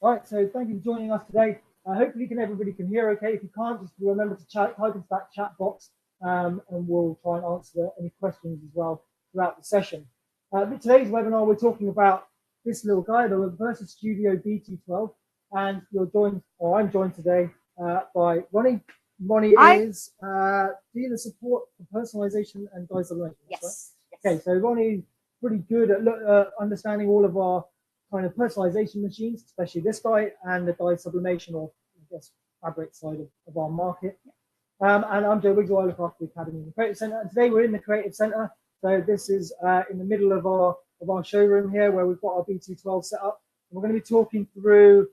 All right, so thank you for joining us today. Hopefully everybody can hear okay. If you can't, just remember to type into that chat box and we'll try and answer any questions as well throughout the session. Today's webinar, we're talking about this little guy, the VersaSTUDIO BT-12, and I'm joined today by Ronnie. Ronnie is dealer support for personalization and die sublimation. Yes. Right? Okay, so Ronnie's pretty good at understanding all of our kind of personalization machines, especially this guy, and the die sublimation, or I guess fabric side of our market. And I'm Joe Wiggs, I look after the Academy and the Creative Centre. And today we're in the Creative Centre. So this is in the middle of our showroom here, where we've got our BT-12 set up. And we're going to be talking through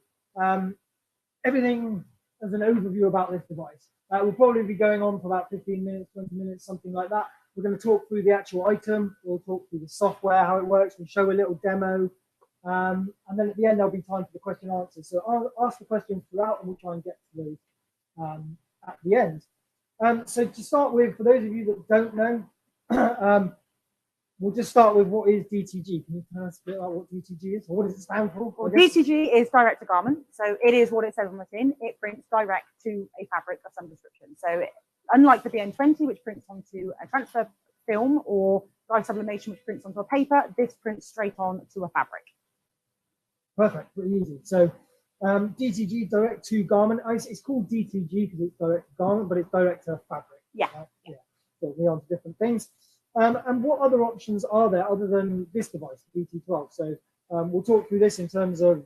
everything as an overview about this device. We'll probably be going on for about 15 minutes, 20 minutes, something like that. We're going to talk through the actual item. We'll talk through the software, how it works. We'll show a little demo. And then at the end, there'll be time for the question and answers. So I'll ask the questions throughout, and we'll try and get to those at the end. So to start with, for those of you that don't know, we'll just start with what is DTG. Can you tell us a bit about what DTG is, or what does it stand for? Well, DTG is direct to garment, so it is what it says on the tin. It prints direct to a fabric of some description. So unlike the BN20, which prints onto a transfer film, or die sublimation, which prints onto a paper, this prints straight on to a fabric. Perfect, pretty easy. So DTG, direct to garment. It's called DTG because it's direct to garment, but it's direct to fabric. Yeah. Right? Yeah. So we're on to different things. And what other options are there other than this device, BT-12? So we'll talk through this in terms of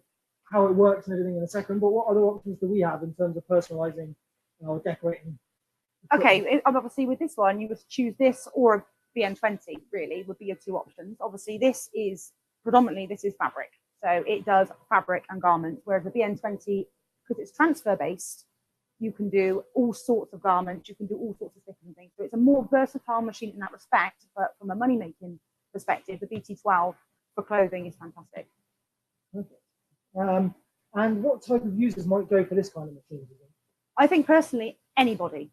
how it works and everything in a second. But what other options do we have in terms of personalizing or decorating? Okay, obviously with this one, you would choose this or a BN20. Really, would be your two options. Obviously, this is fabric. So it does fabric and garments, whereas the BN20, because it's transfer based, you can do all sorts of garments, you can do all sorts of different things. So it's a more versatile machine in that respect, but from a money-making perspective, the BT-12 for clothing is fantastic. Okay. And what type of users might go for this kind of machine? I think personally, anybody.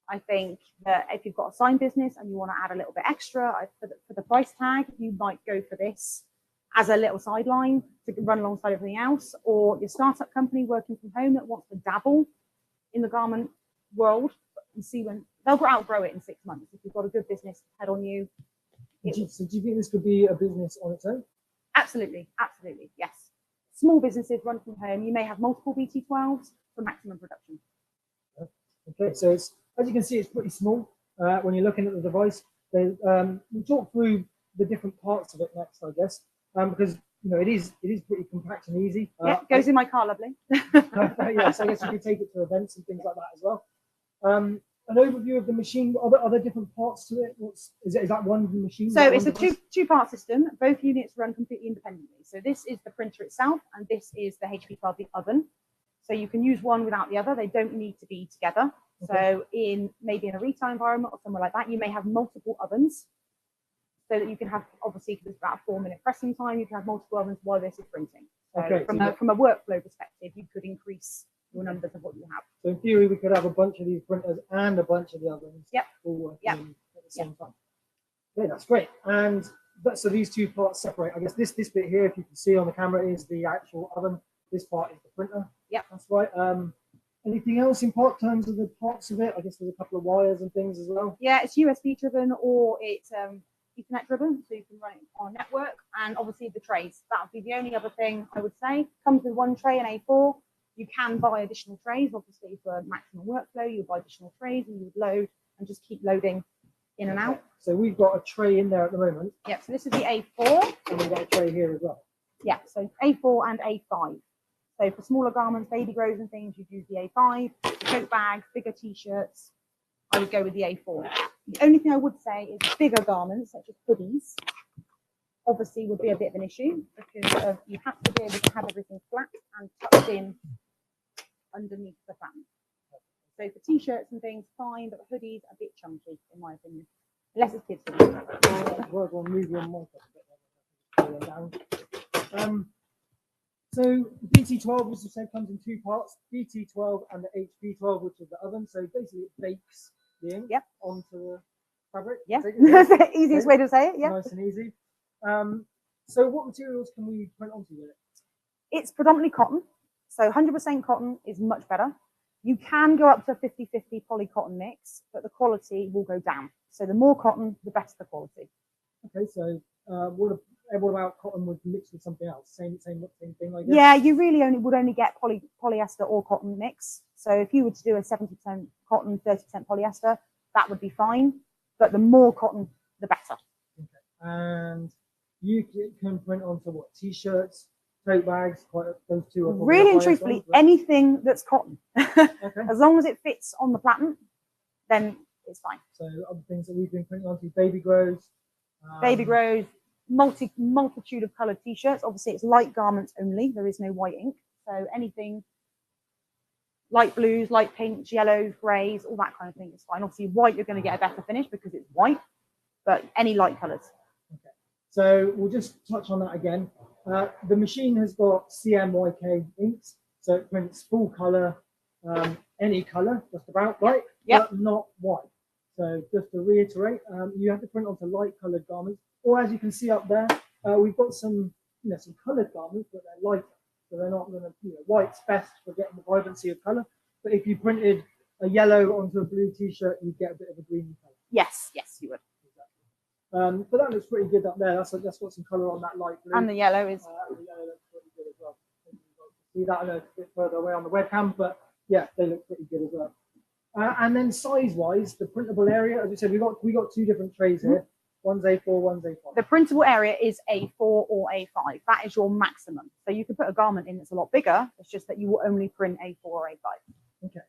I think that if you've got a sign business and you want to add a little bit extra for the price tag, you might go for this as a little sideline to run alongside everything else, or your startup company working from home that wants to dabble in the garment world and see when they'll outgrow it in 6 months. If you've got a good business head on you. So do you think this could be a business on its own? Absolutely, absolutely, yes. Small businesses run from home. You may have multiple BT-12s for maximum production. Okay, so it's, as you can see, it's pretty small when you're looking at the device. We'll talk through the different parts of it next, I guess. Because it is pretty compact and easy. Yeah, goes in my car, lovely. Yes, I guess you can take it to events and things like that as well. An overview of the machine. Are there different parts to it? Is that one machine? So it's a two-part system. Both units run completely independently. So this is the printer itself, and this is the HP12, the oven. So you can use one without the other. They don't need to be together. Okay. So maybe in a retail environment or somewhere like that, you may have multiple ovens. So that you can have, obviously, because it's about a 4-minute pressing time, you can have multiple ovens while this is printing. So okay, from a workflow perspective, you could increase your numbers of what you have. So in theory, we could have a bunch of these printers and a bunch of the ovens all working at the same time. Yeah, that's great. And so these two parts separate. I guess this bit here, if you can see on the camera, is the actual oven. This part is the printer. Yeah, that's right. Anything else in terms of the parts of it? I guess there's a couple of wires and things as well. Yeah, it's USB driven, or it's Ethernet driven, so you can run it on a network, and obviously the trays. That would be the only other thing I would say. Comes with one tray and A4. You can buy additional trays, obviously for maximum workflow. You would buy additional trays and you would load and just keep loading in and out. So we've got a tray in there at the moment. Yeah, so this is the A4. And we've got a tray here as well. Yeah, so A4 and A5. So for smaller garments, baby grows and things, you'd use the A5. Coat bags, bigger t-shirts, I would go with the A4. The only thing I would say is bigger garments, such as hoodies, obviously would be a bit of an issue, because you have to be able to have everything flat and tucked in underneath the fan. So for t-shirts and things, fine, but the hoodies are a bit chunky, in my opinion. Unless it's kids' hoodies. We'll move your mic up a bit down. So BT-12, as you said, comes in two parts: BT-12 and the HP-12, which is the oven. So basically, it bakes the ink onto the fabric. Yeah, that's the easiest way to say it. Yeah, nice and easy. So what materials can we print onto with it? It's predominantly cotton. So 100% cotton is much better. You can go up to 50-50 poly cotton mix, but the quality will go down. So the more cotton, the better the quality. Okay, so what about cotton would mix with something else? Same thing, I guess? Yeah, you really would only get polyester or cotton mix. So if you were to do a 70% cotton, 30% polyester, that would be fine. But the more cotton, the better. Okay. And you can print onto what? T-shirts, tote bags, those two are Really and truthfully, ones, right? anything that's cotton. Okay. As long as it fits on the platen, then it's fine. So other things that we've been printing onto, baby grows. Baby grows, multitude of coloured T-shirts. Obviously, it's light garments only. There is no white ink. So anything light blues, light pinks, yellows, greys, all that kind of thing is fine. Obviously, white, you're going to get a better finish because it's white, but any light colours. Okay. So we'll just touch on that again. The machine has got CMYK inks, so it prints full colour, any colour, just about, right? Yep. But not white. So just to reiterate, you have to print onto light coloured garments, or as you can see up there, we've got some coloured garments, but they're lighter, so they're not going to. White's best for getting the vibrancy of colour. But if you printed a yellow onto a blue T-shirt, you'd get a bit of a green colour. Yes, you would. Exactly. But that looks pretty good up there. That's got some colour on that light blue. And the yellow is. The yellow looks pretty good as well. See that a bit further away on the webcam, but yeah, they look pretty good as well. And then size-wise, the printable area, as we said, we got two different trays here. One's A4, one's A5. The printable area is A4 or A5. That is your maximum. So you could put a garment in that's a lot bigger. It's just that you will only print A4 or A5. Okay.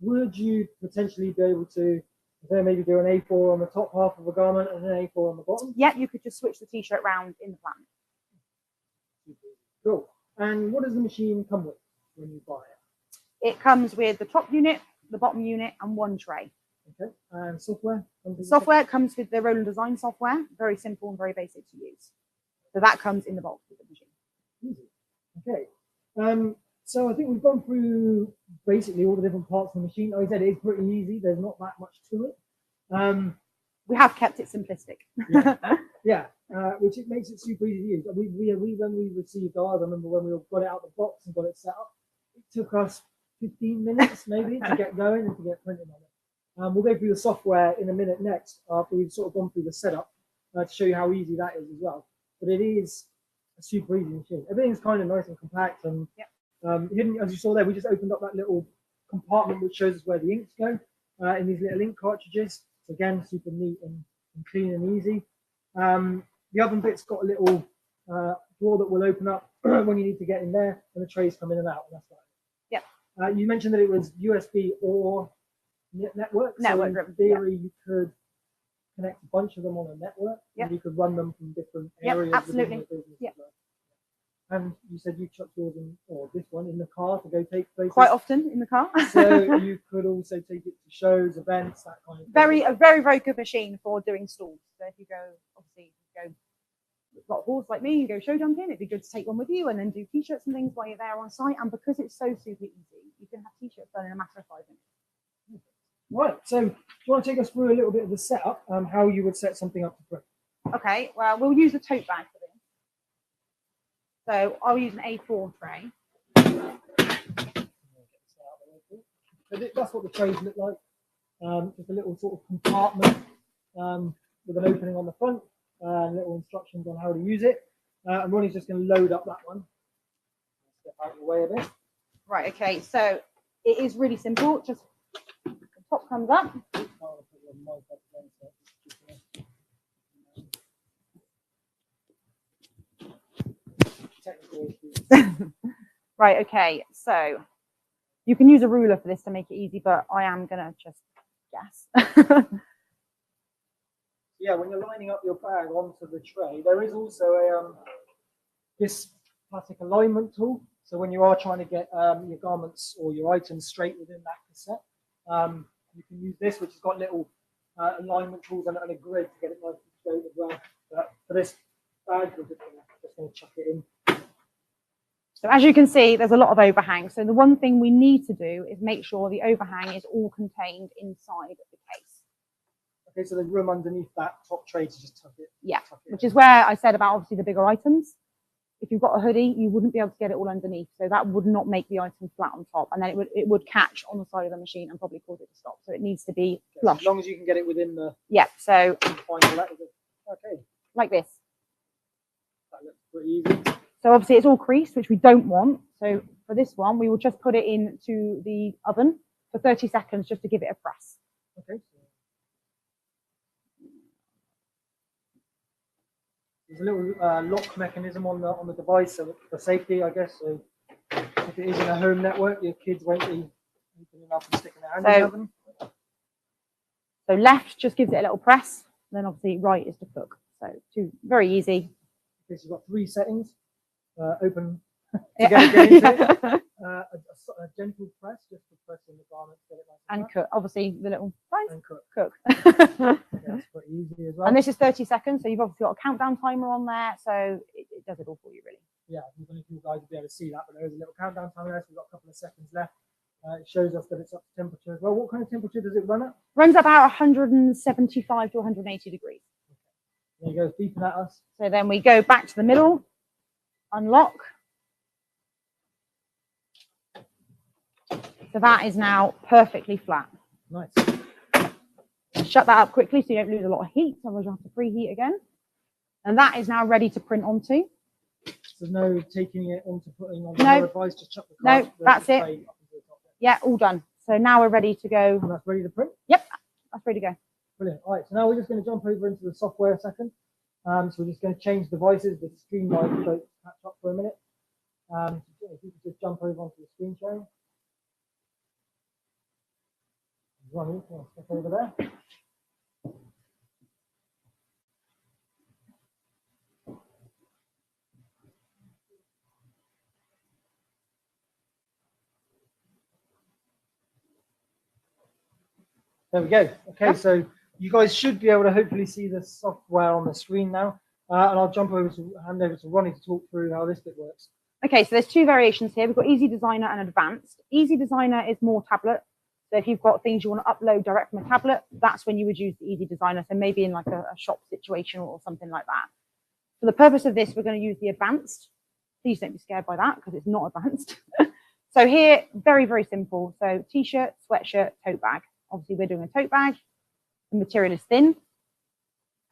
Would you potentially be able to maybe do an A4 on the top half of a garment and an A4 on the bottom? Yeah, you could just switch the T-shirt round in the plan. Cool. And what does the machine come with when you buy it? It comes with the top unit, the bottom unit, and one tray. Okay. And software? Software comes with the Roland Design software. Very simple and very basic to use. So that comes in the box with the machine. Easy. Okay. So I think we've gone through basically all the different parts of the machine. Like I said, it is pretty easy. There's not that much to it. We have kept it simplistic. Yeah. Which it makes it super easy to use. When we received ours, I remember when we got it out of the box and got it set up, it took us 15 minutes maybe to get going and to get printing on it. We'll go through the software in a minute next after we've sort of gone through the setup to show you how easy that is as well. But it is a super easy machine. Everything's kind of nice and compact and hidden, as you saw there. We just opened up that little compartment which shows us where the inks go in these little ink cartridges. So again, super neat and clean and easy. The oven bit's got a little drawer that will open up when you need to get in there, and the trays come in and out. And that's right. You mentioned that it was USB or network. So in theory, you could connect a bunch of them on a network, and you could run them from different areas. Absolutely. Within the business. And you said you chucked yours this one in the car to go take places. Quite often in the car. So you could also take it to shows, events, that kind of thing. A very, very good machine for doing stalls. So if you go, obviously, you've got a horse like me, you go show jumping, it'd be good to take one with you and then do T-shirts and things while you're there on site. And because it's so super easy, you can have T-shirts done in a matter of 5 minutes. Right, so do you want to take us through a little bit of the setup, how you would set something up to print? Okay, well, we'll use a tote bag for this. So I'll use an A4 tray. So that's what the trays look like. Just a little sort of compartment with an opening on the front, little instructions on how to use it. And Ronnie's just going to load up that one. Step out of the way a bit. Right, okay, so it is really simple. Just the top comes up. Right, okay, so you can use a ruler for this to make it easy, but I am gonna just guess. Yeah, when you're lining up your bag onto the tray, there is also this plastic alignment tool. So when you are trying to get your garments or your items straight within that cassette, you can use this, which has got little alignment tools and a grid to get it nice and straight as well. But for this bag, we're just going to chuck it in. So as you can see, there's a lot of overhang. So the one thing we need to do is make sure the overhang is all contained inside the case. Okay, so there's room underneath that top tray to just tuck it. Yeah, which is where I said about obviously the bigger items. if you've got a hoodie, you wouldn't be able to get it all underneath. So that would not make the item flat on top. And then it would catch on the side of the machine and probably cause it to stop. So it needs to be flush. As long as you can get it within the... Yeah, so okay. Like this. That looks pretty easy. So obviously it's all creased, which we don't want. So for this one, we will just put it into the oven for 30 seconds just to give it a press. Okay. There's a little lock mechanism on the device for safety, I guess. So if it is in a home network, your kids won't be opening up and sticking their hand in the oven. So left just gives it a little press. Then obviously right is to cook. So very easy. Okay, so you've got 3 settings. Open to get into it. A gentle press just to press in the garment. Get it nice and cook. Obviously the little and cook. Yeah, that's pretty easy as well. And this is 30 seconds, so you've obviously got a countdown timer on there, so it does it all for you really. Yeah, I don't know if you guys will be able to see that, but there is a little countdown timer there, so we've got a couple of seconds left. It shows us that it's up to temperature as well. What kind of temperature does it run at? Runs about 175 to 180 degrees. Okay. There you go, beeping at us. So then we go back to the middle, unlock. So that is now perfectly flat. Nice. Shut that up quickly so you don't lose a lot of heat, otherwise you'll have to preheat again. And that is now ready to print onto. So there's no taking it onto putting on no advice, just chuck the card, no, that's it. Yeah, all done. So now we're ready to go. And that's ready to print? Yep, that's ready to go. Brilliant. All right, so now we're just going to jump over into the software a second. So we're just going to change devices. The streamline don't catch up for a minute. So if you could just jump over onto the screen sharing. Ronnie, step over there. There we go. Okay, so you guys should be able to hopefully see the software on the screen now. And I'll hand over to Ronnie to talk through how this bit works. Okay, so there's 2 variations here. We've got Easy Designer and Advanced. Easy Designer is more tablet. So if you've got things you want to upload direct from a tablet, that's when you would use the Easy Designer. So maybe in like a shop situation or something like that. For the purpose of this, we're going to use the Advanced. Please don't be scared by that because it's not advanced. So here, very, very simple. So t-shirt, sweatshirt, tote bag. Obviously, we're doing a tote bag. The material is thin.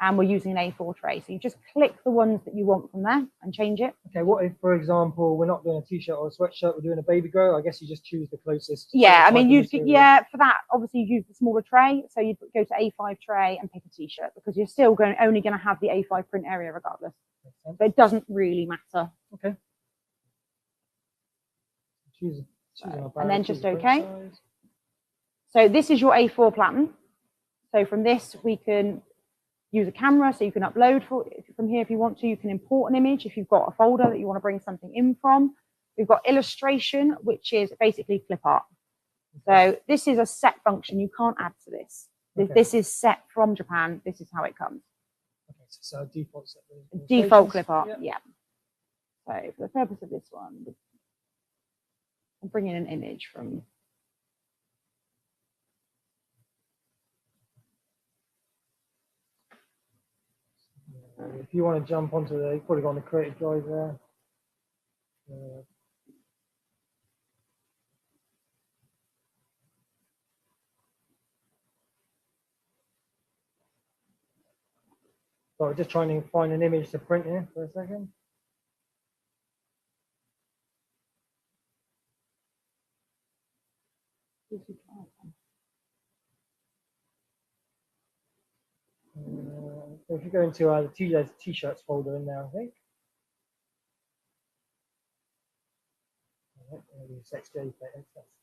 And we're using an A4 tray. So you just click the ones that you want from there and change it. Okay, what if, for example, we're not doing a t-shirt or a sweatshirt, we're doing a baby grow? I guess you just choose the closest. Yeah, I mean, for that, obviously you use the smaller tray. So you'd go to A5 tray and pick a t-shirt because you're still only going to have the A5 print area regardless. So it doesn't really matter. Okay. Choose and then just okay. So this is your A4 pattern. So from this, we can use a camera, so you can upload from here if you want to. You can import an image if you've got a folder that you want to bring something in from. We've got illustration, which is basically clip art. So this is a set function. You can't add to this. Okay. This is set from Japan. This is how it comes. Okay, so default set. Default clip art, yeah. So for the purpose of this one, I'm bringing an image from. If you want to jump onto you've probably got on the creative drive there. So I'm just trying to find an image to print here for a second. So if you go into the t-shirts folder in there, I think. That's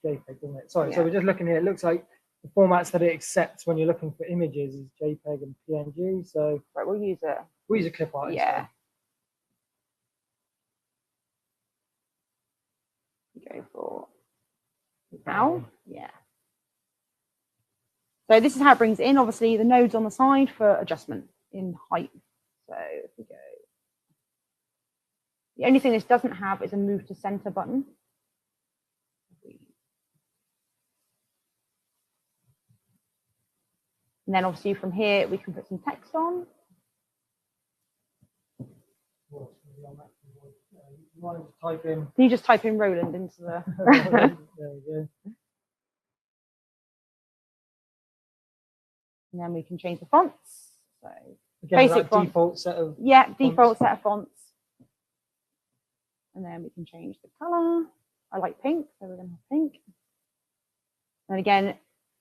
JPEG, isn't it? Sorry, so we're just looking here. It looks like the formats that it accepts when you're looking for images is JPEG and PNG. So right, we'll use a clip art. Yeah. Go for now. Yeah. So this is how it brings it in. Obviously, the nodes on the side for adjustment in height. So if we go, the only thing this doesn't have is a move to center button. And then obviously from here, we can put some text on. might just type in. Can you just type in Roland into the? There we go. And then we can change the fonts. So Again, basic font. default set of. Yeah, default fonts. set of fonts. And then we can change the color. I like pink, so we're going to have pink. And again,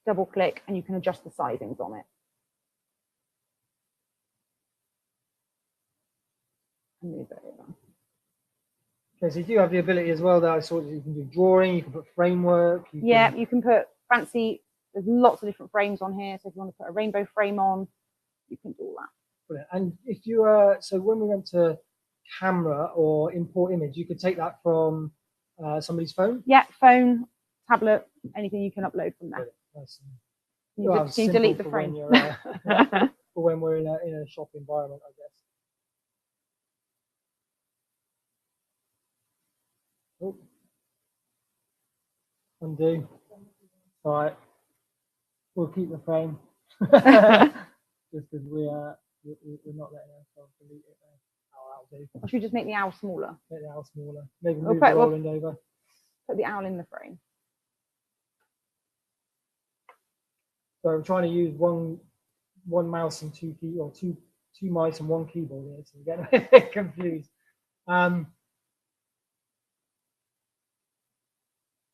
double click and you can adjust the sizings on it. And move it over. Okay, so you do have the ability as well that I saw that you can do drawing, you can put framework. You can put fancy, there's lots of different frames on here. So if you want to put a rainbow frame on, you can do all that. Brilliant. And if you so when we went to camera or import image, you could take that from somebody's phone? Yeah, phone, tablet, anything you can upload from there. Nice. Can you delete the frame? For when we're in a shop environment, I guess. Oh. Undo. All right. We'll keep the frame. Just because we're not letting ourselves delete it there. Oh, that'll do. Or should we just make the owl smaller? Make the owl smaller. Maybe move the Roland over. Put the owl in the frame. So I'm trying to use one mouse and two mice and one keyboard here, so we get a bit confused.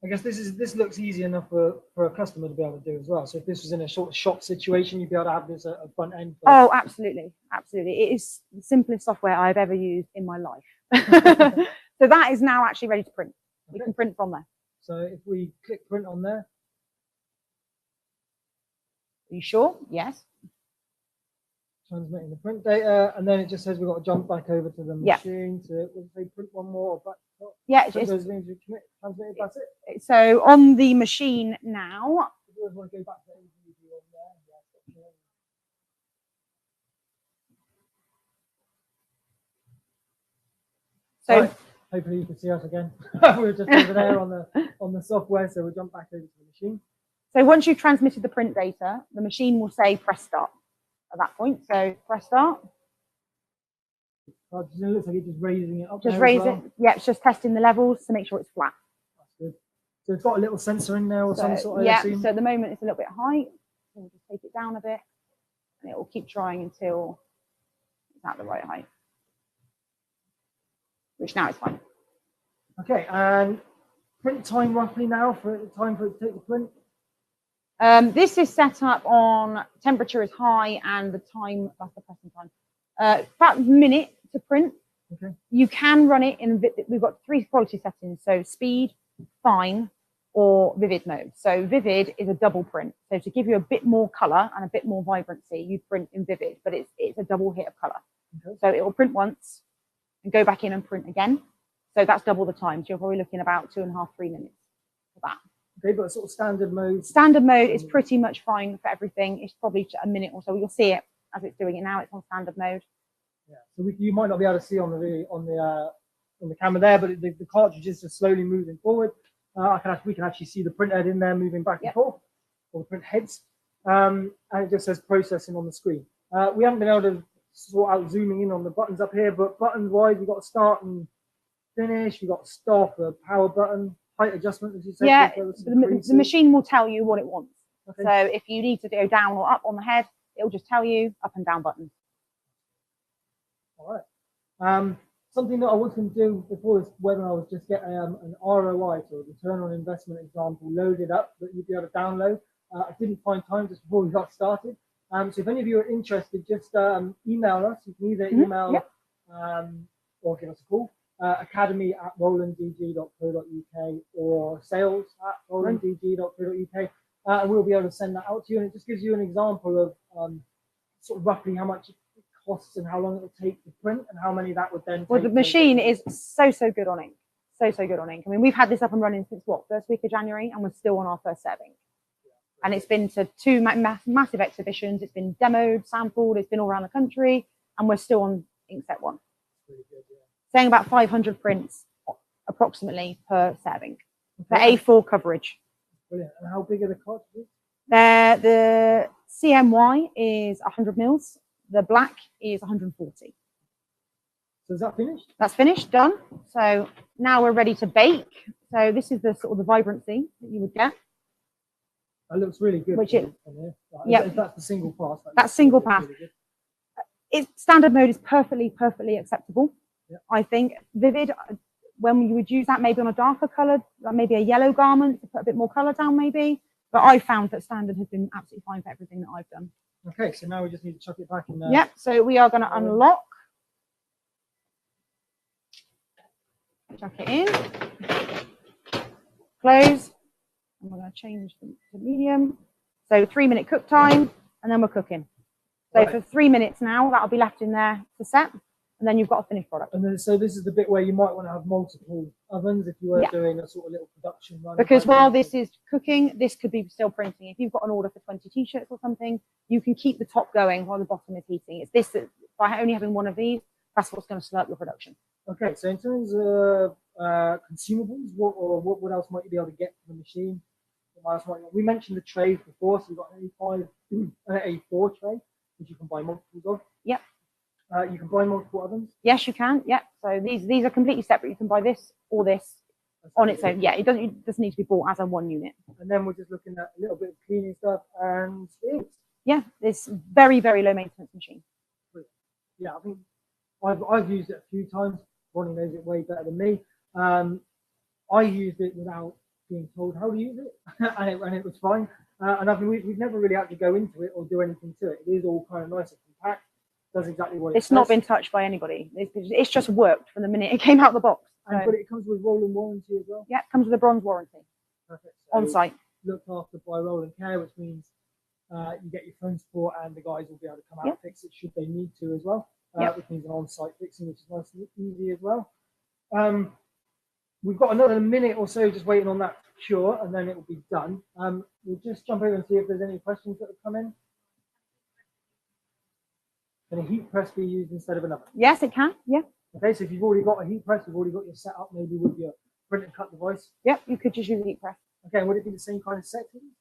I guess this looks easy enough for a customer to be able to do as well. So if this was in a sort of shop situation, you'd be able to have this at a front end. Oh, absolutely, absolutely. It is the simplest software I've ever used in my life. So that is now actually ready to print. Okay. We can print from there. So if we click print on there. Are you sure? Yes. Transmitting the print data, and then it just says we've got to jump back over to the machine to say print one more. But yeah, those means we transmitted. That's it. So on the machine now. If you want to go back to on there, so right. Hopefully you can see us again. We're just over there on the software, so we'll jump back over to the machine. So once you've transmitted the print data, the machine will say press start at that point. So press start. It looks like it's just raising it up. Just raise it. Yeah, it's just testing the levels to make sure it's flat. That's good. So it's got a little sensor in there or some sort of. Yeah, so at the moment it's a little bit high. So we'll just take it down a bit and it will keep trying until it's at the right height. Which now is fine. Okay, and print time roughly now for the time for it to take the print? This is set up on temperature is high and the time, that's the pressing time. About a minute to print. Okay. You can run it in, we've got 3 quality settings. So speed, fine, or vivid mode. So vivid is a double print. So to give you a bit more color and a bit more vibrancy, you print in vivid, but it's a double hit of color. Okay. So it will print once and go back in and print again. So that's double the time. So you're probably looking about 2.5, 3 minutes for that. Okay, but sort of standard mode. Standard mode is pretty much fine for everything. It's probably a minute or so. You'll see it as it's doing it now. It's on standard mode. Yeah. So you might not be able to see on the camera there, but the cartridge is just slowly moving forward. We can actually see the print head in there moving back and forth, or the print heads, and it just says processing on the screen. We haven't been able to sort out zooming in on the buttons up here, but buttons wise, we've got start and finish. We've got stop, a power button. Height adjustment, as you said. Yeah, the machine will tell you what it wants. Okay. So if you need to go down or up on the head, it will just tell you up and down buttons. All right. Something that I was going to do before this webinar was just get an ROI, so a return on investment example, loaded up that you'd be able to download. I didn't find time just before we got started. So if any of you are interested, just email us. You can either email or give us a call. academy@rolanddg.co.uk or sales@rolanddg.co.uk, and we'll be able to send that out to you. And it just gives you an example of sort of roughly how much it costs and how long it will take to print and how many that would then take. Well, the machine is so good on ink. So good on ink. I mean, we've had this up and running since what, first week of January, and we're still on our first set of ink. And it's been to 2 massive exhibitions. It's been demoed, sampled. It's been all around the country, and we're still on ink set 1. Really good, yeah. Saying about 500 prints approximately per set of ink. Okay. For A4 coverage. Brilliant. And how big are the cartridges? The CMY is 100 mils. The black is 140. So is that finished? That's finished, done. So now we're ready to bake. So this is the sort of the vibrancy that you would get. That looks really good. Which it, yeah, that's the single pass. That's single pass. Really standard mode is perfectly acceptable. Yeah. I think vivid, when you would use that maybe on a darker color, like maybe a yellow garment to put a bit more color down maybe. But I found that standard has been absolutely fine for everything that I've done. Okay, so now we just need to chuck it back in there. Yeah, so we are going to unlock. Chuck it in. Close. And we're going to change to medium. So 3-minute cook time, and then we're cooking. So for 3 minutes now, that'll be left in there to set, and then you've got a finished product. And then, so this is the bit where you might want to have multiple ovens if you were doing a sort of little production run. Because while this is cooking, this could be still printing. If you've got an order for 20 t-shirts or something, you can keep the top going while the bottom is heating. It's this that by only having one of these, that's what's going to slurp your production. Okay, so in terms of consumables, what else might you be able to get from the machine? We mentioned the trays before, so you've got an A5 and an A4 tray, which you can buy multiples of. Yep. You can buy multiple ovens. Yes, you can. Yep. So these are completely separate. You can buy this or this on its own. Yeah, it doesn't need to be bought as a one unit. And then we're just looking at a little bit of cleaning stuff and things. Yeah, it's very low maintenance machine. Yeah, I think I've used it a few times. Ronnie knows it way better than me. I used it without being told how to use it, and it was fine. And I mean, we've never really had to go into it or do anything to it. It is all kind of nice and compact. Does exactly what it's not been touched by anybody. It's just worked from the minute it came out of the box. And but it comes with Roland warranty as well. Yeah, it comes with a bronze warranty. Perfect. So on site. Looked after by Roland Care, which means you get your phone support, and the guys will be able to come out and fix it should they need to as well. Which means an on-site fixing, which is nice and easy as well. We've got another minute or so just waiting on that to cure, and then it will be done. We'll just jump over and see if there's any questions that have come in. Can a heat press be used instead of an oven? Yes, it can. Yeah. Okay, so if you've already got a heat press, you've already got your setup maybe with your print and cut device. Yep, you could just use a heat press. Okay, would it be the same kind of settings?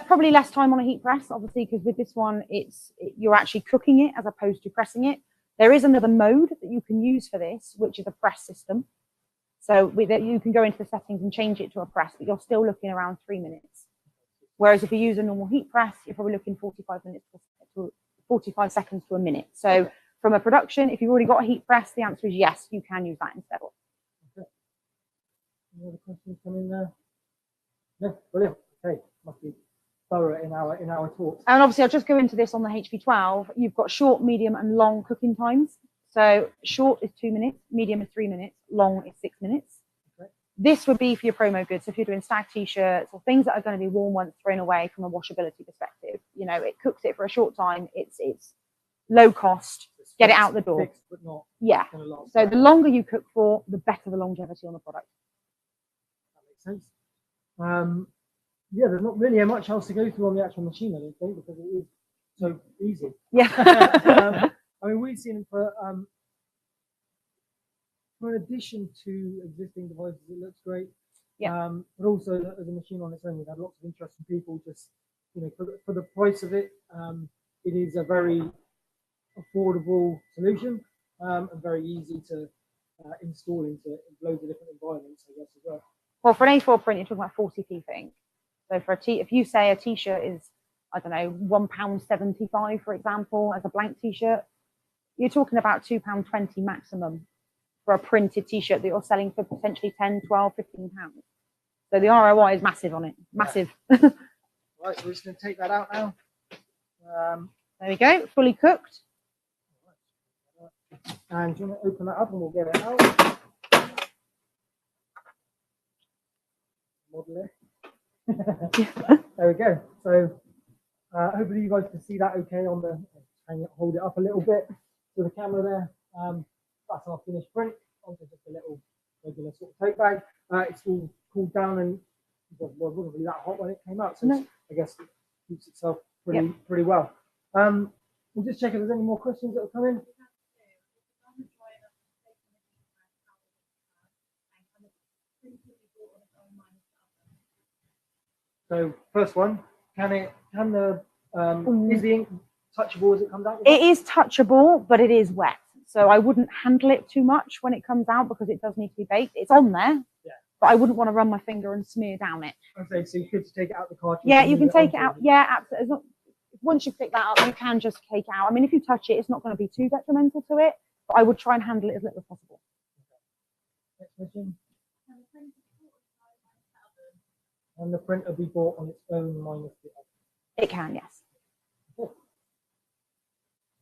Probably less time on a heat press, obviously, because with this one, you're actually cooking it as opposed to pressing it. There is another mode that you can use for this, which is a press system. So with it, you can go into the settings and change it to a press, but you're still looking around 3 minutes. Whereas if you use a normal heat press, you're probably looking 45 seconds to a minute. So from a production, if you've already got a heat press, the answer is yes, you can use that instead of. Okay. Any other questions come in there? No, brilliant. Okay, must be thorough in our talks. And obviously, I'll just go into this on the HP12. You've got short, medium, and long cooking times. So short is 2 minutes, medium is 3 minutes, long is 6 minutes. Okay. This would be for your promo goods. So if you're doing stag t-shirts or things that are going to be worn once, thrown away from a washability perspective, you know, it cooks it for a short time. It's low cost. Get it out the door. Fixed, but not so the longer you cook for, the better the longevity on the product. That makes sense. Yeah, there's not really much else to go through on the actual machine, I don't think, because it is so easy. Yeah. I mean, we've seen it for in addition to existing devices, it looks great. Yeah. But also as a machine on its own, we've had lots of interest from people. Just for the price of it, it is a very affordable solution and very easy to install into loads of different environments, I guess, as well. Well, for an A4 print, you're talking about 40p for ink. So for if you say a t-shirt is, I don't know, £1.75, for example, as a blank t-shirt, you're talking about £2.20 maximum for a printed t-shirt that you're selling for potentially 10, 12, 15 pounds. So the ROI is massive on it. Massive. Right, so we're just going to take that out now. There we go, fully cooked. And do you want to open that up and we'll get it out? Model it. There we go. So hopefully you guys can see that okay on the, hold it up a little bit to the camera there. That's our finished print. Also just a little regular sort of tote bag. It's all cooled down and well, it wasn't really that hot when it came out, so no. I guess it keeps itself pretty well. We'll just check if there's any more questions that have come in. So first one, is the ink touchable as it comes out? It is touchable, but it is wet. So I wouldn't handle it too much when it comes out because it does need to be baked. It's on there, but I wouldn't want to run my finger and smear down it. Okay, so you could take it out the cartridge. Yeah, you can take it out. Yeah, absolutely. Once you pick that up, you can just take it out. I mean, if you touch it, it's not going to be too detrimental to it, but I would try and handle it as little as possible. Next question. And the printer be bought on its own minus the other? It can, yes.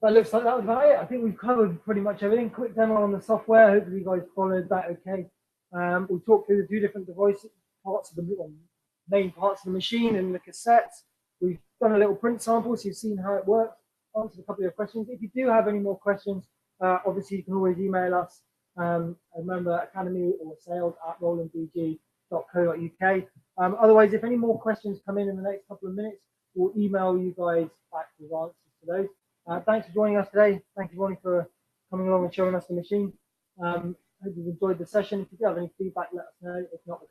That looks like that was about it. I think we've covered pretty much everything. Quick demo on the software. Hopefully you guys followed that okay. We'll talk through the two different devices, parts of the main parts of the machine and the cassettes. We've done a little print sample, so you've seen how it works. Answered a couple of questions. If you do have any more questions, obviously you can always email us. Remember, Academy or sales@rolanddg.co.uk. Otherwise, if any more questions come in the next couple of minutes, we'll email you guys back with answers to those. Thanks for joining us today. Thank you, Ronnie, for coming along and showing us the machine. Hope you've enjoyed the session. If you do have any feedback, let us know. If not,